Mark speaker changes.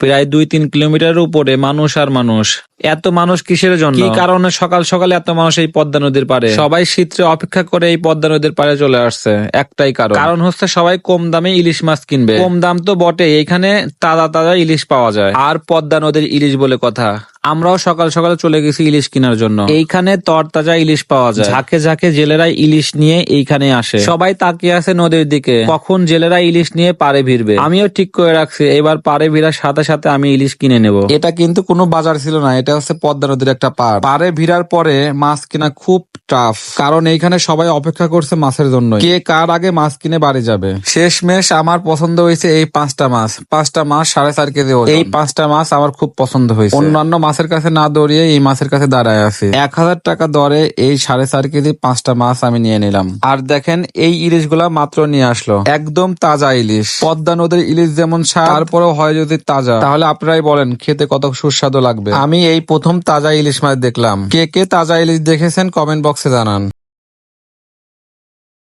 Speaker 1: প্রায় 2-3 কিলোমিটার উপরে মানুষ আর মানুষ। এত মানুষ কিসের জন্য? কি কারণে সকাল সকাল এত মানুষ এই পদ্মা নদীর পারে? সবাই শীতে অপেক্ষা করে এই পদ্মা নদীর পারে চলে আসছে। একটাই কারণ হচ্ছে সবাই কম দামে ইলিশ মাছ কিনবে। কম দাম তো বটে, এখানে তাজা তাজা ইলিশ পাওয়া যায়। আর পদ্মা নদীর ইলিশ বলে কথা। আমরাও সকাল সকাল চলে গেছি ইলিশ কেনার জন্য। এইখানে তরতাজা ইলিশ পাওয়া যায়। ঝাঁকে ঝাঁকে জেলেরা ইলিশ নিয়ে এইখানে আসে। সবাই তাকিয়ে আছে নদীর দিকে, কখন জেলেরা ইলিশ নিয়ে পারে ভিড়বে। আমিও ঠিক করে রাখছি এবার পারে ভিড়ার সাথে সাথে আমি ইলিশ কিনে নেব।
Speaker 2: এটা কিন্তু কোনো বাজার ছিল না, এটা হচ্ছে পদ্মা নদীর একটা পাড়। পাড়ে ভিড়ার পরে মাছ কিনা খুব টাফ, কারণ এইখানে সবাই অপেক্ষা করছে মাছের জন্য। কে কার আগে মাছ কিনে বাড়ি যাবে। শেষমেশ আমার পছন্দ হয়েছে এই 5টা মাছ। 5টা মাছ 4.5 কেজি ওজন। এই 5টা মাছ আমার খুব পছন্দ হয়েছে। অন্যান্য মাছের কাছে না দৌড়িয়ে এই মাছের কাছে দাঁড়ায় আছে। 1000 টাকা দরে এই 4.5 কেজি 5টা মাছ আমি নিয়ে নিলাম। আর দেখেন এই ইলিশ গুলা মাত্র নিয়ে আসলো, একদম তাজা ইলিশ। পদ্মা নদীর ইলিশ যেমন স্বাদ, তারপরেও হয় যদি তাজা, তাহলে আপনারাই বলেন খেতে কত সুস্বাদু লাগবে। আমি এই প্রথম তাজা ইলিশ মাছ দেখলাম। কে কে তাজা ইলিশ দেখেছেন কমেন্ট বক্সে জানান।